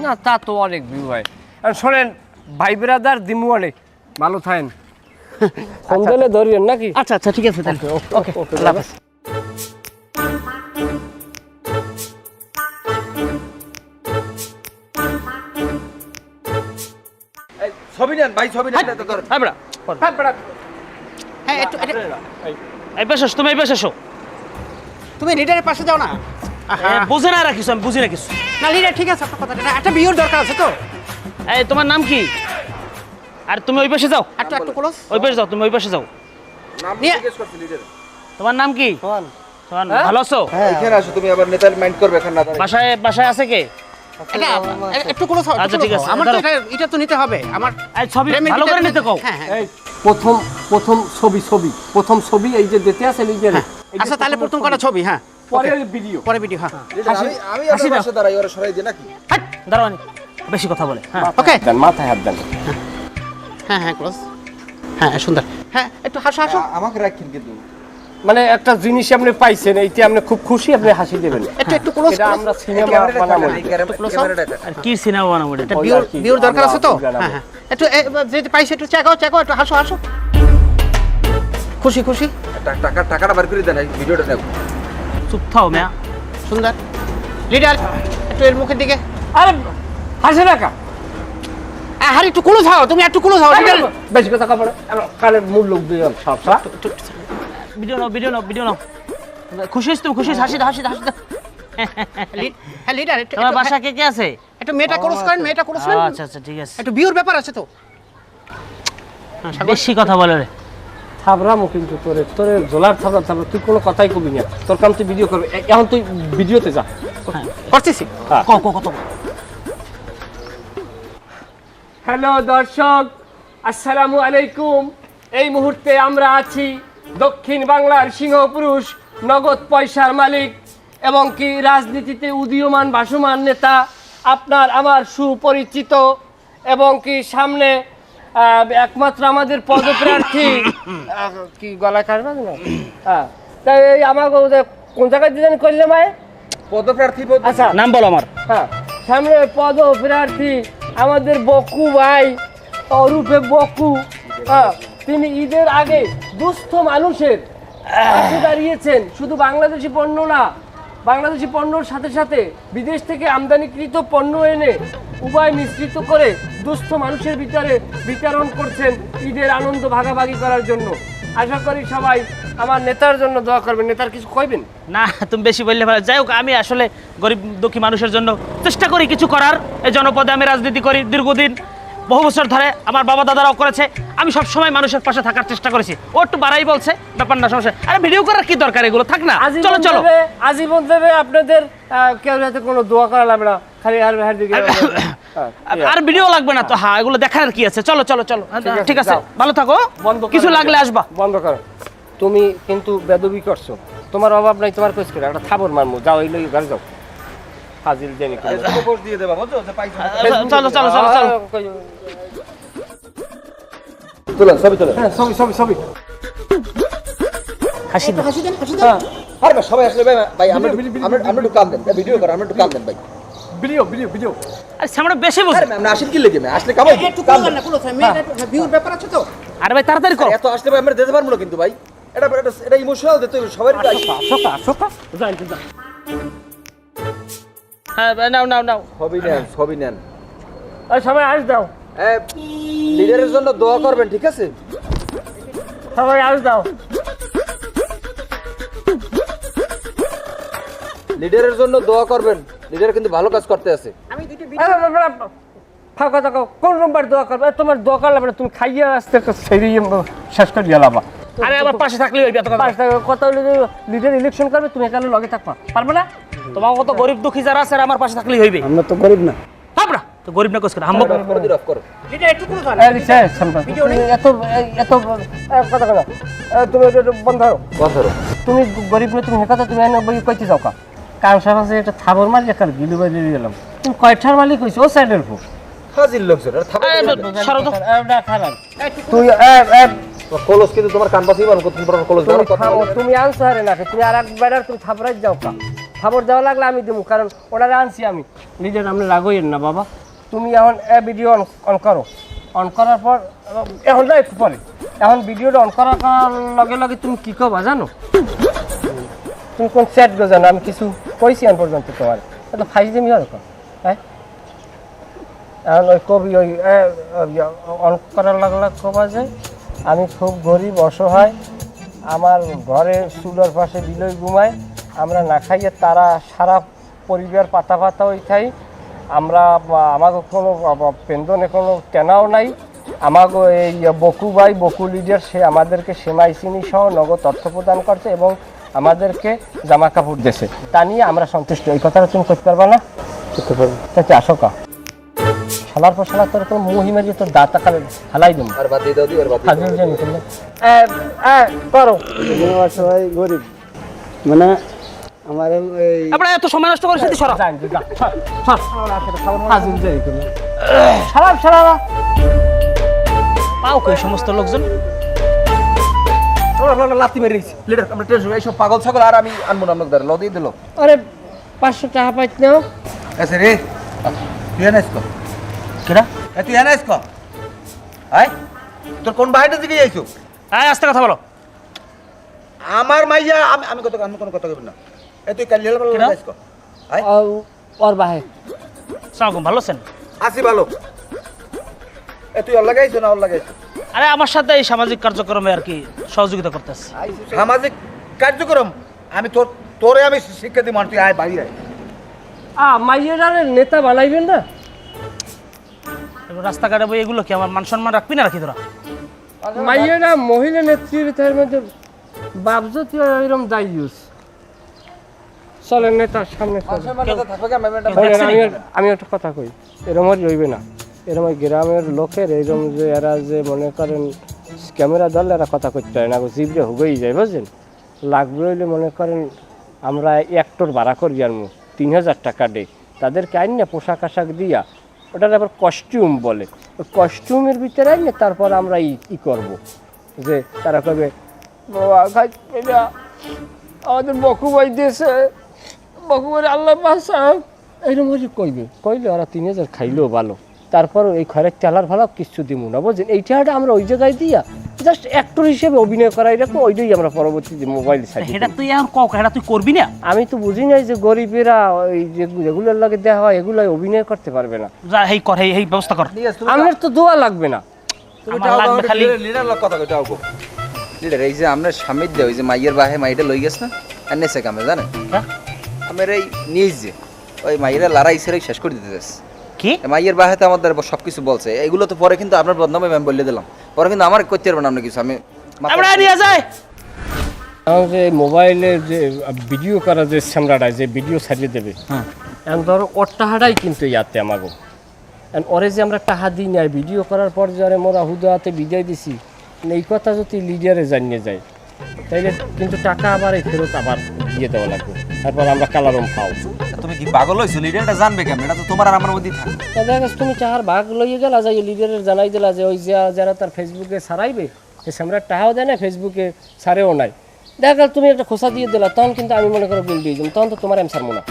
না তা তো অনেক ভিউ হয়। আর শোনেন ভাই ব্রাদার, দিমু অনেক ভালো থাকেন, ফোন দিলে ধরিয়েন নাকি? আচ্ছা আচ্ছা ঠিক আছে তাহলে, ওকে ওকে, আল্লাহ হাফেজ। ছবি নেন ভাই, ছবি নেন। হ্যাঁ একটু এই পাশে এসো, তুমি এই পাশে এসো। তুমি লিডারের পাশে যাও না। বুঝে না রাখিস, আমি বুঝি না কিছু। না লিডার ঠিক আছে, আপনার কথা একটা বিয়ের দরকার আছে তো। এই তোমার নাম কি? আর তুমি ওই পাশে যাও, একটু ক্লোজ ওই পাশে যাও, তুমি ওই পাশে যাও। নিয়ে তোমার নাম কি? সোহান। সোহান, ভালো আছো? এখানে আসো, তুমি আবার নেতার মাইন্ড করবে এখানে না। বাসায় আছে কে? এটা একটু ক্লোজ হও। আচ্ছা, ঠিক আছে, আমার তো ধরো। এটা তো নিতে হবে আমার। এই ছবি ভালো করে নিতে কও। হ্যাঁ হ্যাঁ প্রথম ছবি এই যে দিতে আছে নিজের। আচ্ছা তাহলে প্রথম কটা ছবি, হ্যাঁ পরে ভিডিও। পরে ভিডিও, হ্যাঁ আমি আপনার পাশে দাঁড়াই, ওরা সরাই দিয়ে নাকি? দাঁড়াও, বেশি কথা বলে। হ্যাঁ ওকে দেন, মাথায় হাত দেন। হ্যাঁ হ্যাঁ ক্লোজ, হ্যাঁ সুন্দর, হ্যাঁ একটু হাসো। আমাকে রাখেন কিন্তু। মানে একটা জিনিস আপনি পাইছেন, এইতে আপনি খুব খুশি, আপনি হাসি দেবেন। একটু ক্লোজ। এটা আমরা সিনেমা বানাবো। আর কি সিনেমা বানাবো এটা? বিয়ের দরকার আছে তো। হ্যাঁ হ্যাঁ একটু যেটা পাইছে একটু চেকাও, একটু হাসো। খুশি টাকাটা বার করে দেন, এই ভিডিওটা দেখো। চুপ থাও মিয়া। সুন্দর। লিডার একটু এর মুখের দিকে। আরে হাসি রাখা, আরে একটু ক্লোজ হও, তুমি একটু ক্লোজ হও লিডার। বেশি কথা কবে কালে মূল লোক দিয়ে সব সব। ভিডিও নাও। খুশি হইছ তুমি? খুশি হইছ? হাসি দাও। হ্যাঁ লিডার একটু তোমার বাসা কে কে আছে? একটু মেয়েটা ক্লোজ করেন, মেয়েটা ক্লোজ করেন। আচ্ছা ঠিক আছে। একটু বিয়ের ব্যাপার আছে তো। বেশি কথা বলে রে। থাবরামো কিন্তু তোরে জোলার থাবরা তুই কোনো কথাই কবি না। তোর কাম তুই ভিডিও করবি, এখন তুই ভিডিওতে যা। করতেছি। কত হ্যালো দর্শক, আসসালামু আলাইকুম। এই মুহূর্তে আমরা আছি দক্ষিণ বাংলার সিংহপুরুষ, নগদ পয়সার মালিক এবং কি রাজনীতিতে উদীয়মান ভাসমান নেতা, আপনার আমার সুপরিচিত এবং কি সামনে একমাত্র আমাদের পদপ্রার্থী কি গলা কাটবে না? হ্যাঁ, তাই আমাকে কোন জায়গায় দিলেন করলে মায়ে পদপ্রার্থী আচ্ছা নাম বলো আমার। হ্যাঁ, সামনে পদপ্রার্থী আমাদের বকু ভাই, অরূপে বকু। হ্যাঁ, তিনি ঈদের আগে দুস্থ মানুষের পাশে দাঁড়িয়েছেন। শুধু বাংলাদেশি পণ্য না, বাংলাদেশি পণ্যর সাথে সাথে বিদেশ থেকে আমদানিকৃত পণ্য এনে উভয় মিশ্রিত করে দুস্থ মানুষের ভিতরে বিতরণ করছেন ঈদের আনন্দ ভাগাভাগি করার জন্য। আশা করি সবাই আমার নেতার জন্য দোয়া করবেন। নেতার কিছু কইবেন? না, তুমি বেশি বললে ভালো। যাই হোক, আমি আসলে গরিব দুঃখী মানুষের জন্য চেষ্টা করি কিছু করার। এই জনপদে আমি রাজনীতি করি দীর্ঘদিন, বহু বছর ধরে। আমার বাবা দাদারাও করেছে। আমি সব সময় মানুষের পাশে থাকার চেষ্টা করেছি। ও একটু বাড়াই বলছে, ব্যাপার না, সমস্যা। আরে ভিডিও করার কি দরকার, এগুলো থাক না। চলো আজীবন দেবে আপনাদের, কেউ যাতে কোনো দোয়া করা লাগবে না, খালি আর দিকে আর ভিডিও লাগবে না তো। হ্যাঁ, এগুলো দেখার কি আছে? চলো ঠিক আছে, ভালো থাকো। কিছু লাগলে আসবা। বন্ধ করো। তুমি কিন্তু বেদবি করছো, তোমার অভাব নাই, তোমার কইস করে একটা থাবর মারমু। যাও, এই লই ঘরে যাও। ফাজিল জানি কি পোস্ট দিয়ে দেবা, বুঝছো? যে পাইছো। চলো চলো ছবি তোলো। হ্যাঁ, ছবি হাসি দাও। হ্যাঁ, আরে ভাই, সবাই আসলে ভাই আমরা একটু কাম দেন, ভিডিও করো, আমরা একটু কাম দেন ভাই। ভিডিও আরে সামনে বেশি বসে। আরে আমরা আসেন কি লেগে আসলে কামাই একটু ক্লোজ না, ক্লোজ মেয়েটা বিয়ের ব্যাপার আছে তো। আরে ভাই তাড়াতাড়ি করো। এত আসলে ভাই আমরা দিতে পারবো না কিন্তু ভাই। এটা ইমোশনাল দিতে হবে সবারই। হ্যাঁ, নাও। ছবি নেন। সবাই আস দাও, লিডারের জন্য দোয়া করবেন, ঠিক আছে? সবাই আস দাও। লিডারের জন্য দোয়া করবেন, লিডার কিন্তু ভালো কাজ করতে আছে। আমি দুটো ফাঁকা থাকো, কোন নম্বর দোয়া করবে? তোমার দোয়া করলে না, তুমি খাইয়া আসতে শেষ করে গেলাবা। আরে আমার পাশে থাকলে হইবে এত কথা। কথা লিডার ইলেকশন করবে, তুমি এখানে লগে থাকবা, পারবে না? তোমার কত গরিব দুঃখী যারা আছে আমার পাশে থাকলেই হইবে। আমরা তো গরিব না। আমরা তো গরিব না, কইছ করে হাম্মক। অফ করো। লিডার একটু ক্লোজ হন। এত কথা কথা তুমি বন্ধ করো। তুমি গরিব না, তুমি কথা তুমি কইতে যাও কা কারণ সব আছে একটা থাবর মারি একটা গিলু বাজি দিয়ে গেলাম। তুমি কয়টার মালিক হইছো? ও সাইডের ফুক হাজির লোকজন আর থাবা সরো তো। তুই কলস কিন্তু তোমার কান পাশে বান করতে পারো। কলস দাও কথা। তুমি আনছো আরে না, তুমি আর একবার তুমি থাবরাই যাও কা। খবর দেওয়া লাগলে আমি দেবো, কারণ ওনারা আনছি আমি। লিডার আপনি রাগইয়েন না বাবা। তুমি এখন ভিডিও অন করো। অন করার পর এখন না, একটু পরে এখন ভিডিওটা অন করার লগে লগে তুমি কি করবা জানো? তুমি কোন চ্যাট গো জানো? আমি কিছু কইছি আন পর্যন্ত তোমার এত ফাইজ দিমি আর হ্যাঁ। এখন ওই কবি ওই অন করার লাগলে কবা যায় আমি খুব গরিব অসহায়, আমার ঘরে চুলোর পাশে বিলই ঘুমায়, আমরা না খাইয়ে তারা সারা পরিবার পাতা পাতা হয়ে খাই। আমরা আমাকে কোনো পেন্দনে কোনো কেনাও নাই। আমাকে এই বকু ভাই বকু লিডার সে আমাদেরকে সেমাই চিনি সহ নগদ অর্থ প্রদান করছে এবং আমাদেরকে জামা কাপড় দিয়েছে, তা নিয়ে আমরা সন্তুষ্ট। এই কথাটা তুমি করতে পারবা না? করতে পারবো। তাতে আসো কা শালার পর শালা তোর কোনো মহিমা দিয়ে তোর দাঁত কালে হালাই দেবো। আর বাদ দিয়ে দাও, আর বাদ হাজির জানি করলে করো। সবাই গরিব, মানে আমার এই আপনারা এত সময় নষ্ট করে সেটি সরা সারাপ সারাবা পাও কই সমস্ত লোকজন লাত্তি মেরে দিয়েছি লিডার, আমরা টেনশন এইসব পাগল ছাগল আর আমি আনবো না, আপনাকে ধরে ল দিয়ে দিল। আরে 500 টাকা পাইত নাও। এসে রে তুই এনে আইসকো কেডা তুই এনে আইসকো আয় তোর কোন বাড়িটা দিকে যাইছো? হ্যাঁ আস্তে কথা বলো। আমার মাইয়া আমি কোনো কথা কইব না। তুই কাল লেলা বলা আইসকো আয় ওর বাহে সালাম ভালো আছেন? আসি ভালো। তুই ওর লাগাইছো না ওর লাগাইছো? আরে আমার সাথে এই সামাজিক কার্যক্রমে আর কি সহযোগিতা করতেছে। সামাজিক কার্যক্রম আমি তোরে আমি শিক্ষা দিই, তুই আয় বাইরে আয়। মাইয়েরারে নেতা বানাইবেন না? এবার রাস্তাঘাটে বই এগুলো কি আমার মান সম্মান রাখবি না রাখি তোরা? মাইয়েরা মহিলা নেতৃত্বের মধ্যে বাপজতীয় এরকম দায়ুস চলেন নেতার সামনে আমি একটা কথা কই, এরম রইবে না। এরম গ্রামের লোকের এরম যে এরা যে মনে করেন ক্যামেরা দল এরা কথা করতে হয় না, জিবরে হুগেই যায় বুঝছেন। লাগবে হইলে মনে করেন আমরা একটোর ভাড়া করি আর 3000 টাকা দে তাদেরকে আইন না পোশাক আশাক দিয়া, ওটার আবার কস্টিউম বলে, ওই কস্টিউমের ভিতরে আইন না তারপর আমরা ই করবো যে তারা কবে আমাদের বকুবাই দিয়েছে, বকুবাই আল্লাহ বাসা এইরকম হচ্ছে কইবে, কইলে ওরা 3000 খাইলেও ভালো। তারপর এই খরের তেলার ভালো কিছু দিব না বুঝছেন। এই টাকাটা আমরা ওই জায়গায় দিয়া জাস্ট অ্যাক্টর হিসেবে অভিনয় করাই রাখবো, ওইটাই আমরা পরবর্তীতে মোবাইল সাইড। এটা তুই এখন কক, এটা তুই করবি না? আমি তো বুঝি নাই যে গরিবেরা ওই যেগুলোর লাগে দেওয়া হয় এগুলো অভিনয় করতে পারবে না। যা হেই কর, হেই ব্যবস্থা কর। আমার তো দোয়া লাগবে না। আমার লাগবে খালি লিডার লোক কথা কইতে আউগো লিডার। এই যে আমরা স্বামীর দে ওই যে মাইয়ের বাহে মাইটা লই গেছ না এনে সে কামে জানেন হ্যাঁ? আমার এই নিজ যে ওই মাইয়েরা লড়াই ছেড়ে শেষ করে দিতে যাচ্ছে। কি মাইয়ের বাহেতে আমাদের সবকিছু বলছে, এগুলো তো পরে কিন্তু আপনার বদনামে আমি বলে দিলাম, পরে কিন্তু আমার করতে পারবেন আপনি কিছু। আমি আমরা নিয়ে যাই আমার যে মোবাইলে যে ভিডিও করা যে সামরাটা যে ভিডিও ছাড়িয়ে দেবে, হ্যাঁ এখন ধরো ওর টাহাটাই কিন্তু ইয়াতে আমাগো, এখন ওরে যে আমরা টাহা দিই নাই ভিডিও করার পর যে আরে মোরা হুদাতে বিদায় দিছি, এই কথা যদি লিডারে জানিয়ে যায় তাইলে কিন্তু টাকা আবার এই ফেরত আবার দিয়ে দেওয়া লাগবে, তারপর আমরা কালারম পাও। তুমি কি পাগল হইছো? লিডারটা জানবে কেমন? এটা তো তোমার আর আমার মধ্যেই থাকে। দেখা গেছে তুমি চাহার ভাগ লইয়ে গেলা যাই লিডারের জানাই দিলা যে ওই যারা তার ফেসবুকে ছাড়াইবে সে আমরা টাহাও দেয় না, ফেসবুকে ছাড়েও নাই, দেখা গেল তুমি একটা খোসা দিয়ে দিলা, তখন কিন্তু আমি মনে করো বিল দিয়ে যাবো, তখন তো তোমার আমি ছাড়বো না।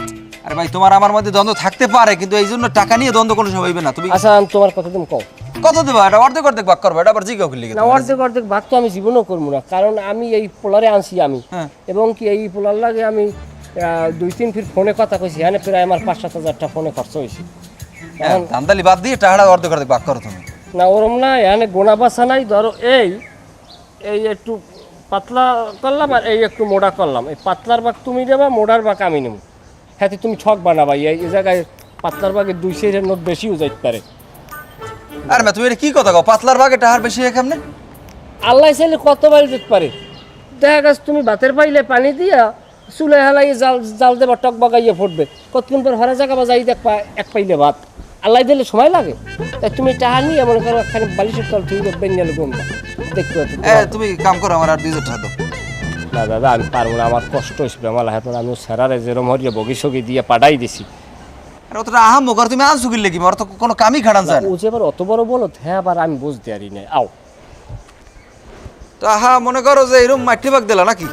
আরে ভাই তোমার আমার মধ্যে দ্বন্দ্ব থাকতে পারে, কিন্তু এই জন্য টাকা নিয়ে দ্বন্দ্ব কোনো সময় হইবে না। তুমি আচ্ছা আমি তোমার কথা তুমি কও কত দেবা? এটা অর্ধেক অর্ধেক ভাগ করবে, এটা আবার জিজ্ঞাসা করলি না। অর্ধেক ভাগ তো আমি জীবনও করবো না, কারণ আমি এই পোলারে আনছি আমি, এবং কি এই পোলার লাগে আমি 2-3 ফিট ফোনে কথা কইছি, হ্যাঁ প্রায় আমার 5-7 হাজার টাকা ফোনে খরচ হয়েছে। এখন দামদালি বাদ দিয়ে টাকাটা অর্ধেক অর্ধেক ভাগ করো তুমি। না ওরম না, এখানে গোনা বাসা নাই, ধরো এই একটু পাতলা করলাম আর এই একটু মোটা করলাম, এই পাতলার ভাগ তুমি দেবা, মোটার ভাগ আমি নেব। হ্যাঁ তুমি ছক বানাবা, এই জায়গায় পাতলার ভাগে 200 নোট বেশিও যাইতে পারে। আরে মা তুমি এটা কি কথা কও? পাতলার ভাগে টাকার বেশি কেমনে? আল্লাহ চাইলে কতবার যেতে পারে। দেখা গেছে তুমি ভাতের পাইলে পানি দিয়া চুলে হেলাই জাল দেবা, টক বাগাইয়ে ফুটবে, কতক্ষণ পর হরে জায়গা বা যাই দেখবা এক পাইলে ভাত। আল্লাহ দিলে সময় লাগে, তাই তুমি টাকা নিয়ে মনে করো একখানে বালিশের তল ঠিক বেঞ্জালে গমবা দেখতে পাচ্ছি। তুমি কাম করো, আমার আর 2000 টাকা দাও। না দাদা আমি পারবো না, আমার কষ্ট হয়েছে আমার হাতে, আমি স্যারারে যেরম হরিয়ে বগি সগি দিয়ে পাঠাই দিছি। আর অতটা আহাম কর, তুমি আনছো কিনলে কি? ওর তো কোনো কামই খাটান যায় না। ও যে আবার অত বড় বলো, হ্যাঁ আবার আমি বুঝতে পারি না। আও তো আহা মনে করো যে এরকম মাটি ভাগ দিলা নাকি?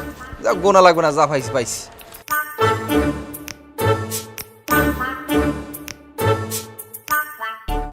গোনা লাগবে না, যা পাইছি পাইছি।